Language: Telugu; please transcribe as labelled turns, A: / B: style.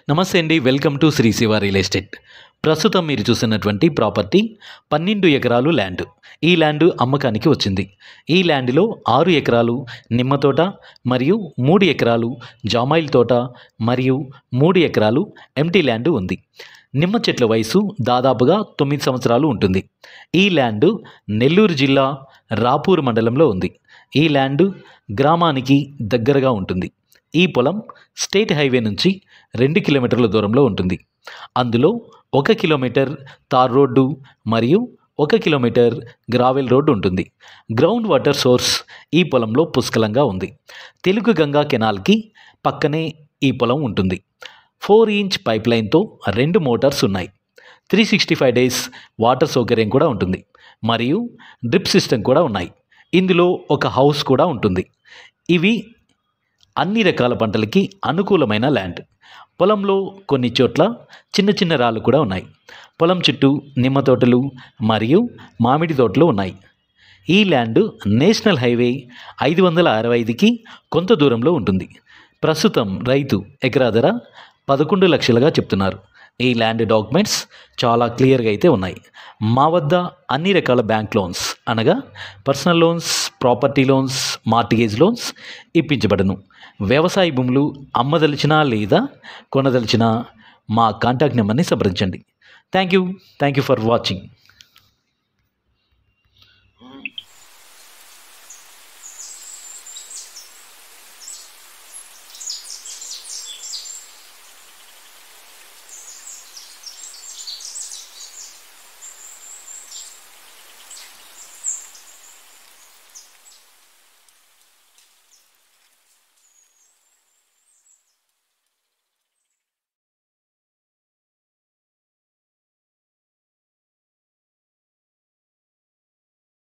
A: నమస్తే అండి, welcome to Shri Shiva real estate. ప్రస్తుతం మీరు చూస్తున్నటువంటి ప్రాపర్టీ 12 ఎకరాలు ల్యాండ్. ఈ ల్యాండ్ అమ్మకానికి వచ్చింది. ఈ ల్యాండ్లో 6 ఎకరాలు నిమ్మ తోట మరియు 3 ఎకరాలు జామాయిల్ తోట మరియు 3 ఎకరాలు ఎంటీ ల్యాండ్ ఉంది. నిమ్మ చెట్ల వయసు దాదాపుగా 9 సంవత్సరాలు ఉంటుంది. ఈ ల్యాండ్ నెల్లూరు జిల్లా రాపూర్ మండలంలో ఉంది. ఈ ల్యాండ్ గ్రామానికి దగ్గరగా ఉంటుంది. ఈ పొలం స్టేట్ హైవే నుంచి 2 కిలోమీటర్ల దూరంలో ఉంటుంది. అందులో 1 కిలోమీటర్ తార్ రోడ్డు మరియు 1 కిలోమీటర్ గ్రావెల్ రోడ్డు ఉంటుంది. గ్రౌండ్ వాటర్ సోర్స్ ఈ పొలంలో పుష్కలంగా ఉంది. తెలుగు గంగా కెనాల్కి పక్కనే ఈ పొలం ఉంటుంది. 4 ఇంచ్ పైప్ లైన్తో 2 మోటార్స్ ఉన్నాయి. 365 డేస్ వాటర్ సౌకర్యం కూడా ఉంటుంది మరియు డ్రిప్ సిస్టమ్ కూడా ఉన్నాయి. ఇందులో ఒక హౌస్ కూడా ఉంటుంది. ఇవి అన్ని రకాల పంటలకి అనుకూలమైన ల్యాండ్. పొలంలో కొన్ని చోట్ల చిన్న చిన్న రాళ్ళు కూడా ఉన్నాయి. పొలం చుట్టూ నిమ్మ తోటలు మరియు మామిడి తోటలు ఉన్నాయి. ఈ ల్యాండ్ నేషనల్ హైవే 565కి కొంత దూరంలో ఉంటుంది. ప్రస్తుతం రైతు ఎకరా ధర 11 లక్షలుగా చెప్తున్నారు. ఈ ల్యాండ్ డాక్యుమెంట్స్ చాలా క్లియర్గా అయితే ఉన్నాయి. మా వద్ద అన్ని రకాల బ్యాంక్ లోన్స్ అనగా personal loans, property loans, mortgage loans ఇప్పించబడను. వ్యవసాయ భూములు అమ్మదలిచినా లేదా కొనదలిచినా మా కాంటాక్ట్ నెంబర్ని సంప్రదించండి. Thank you for watching.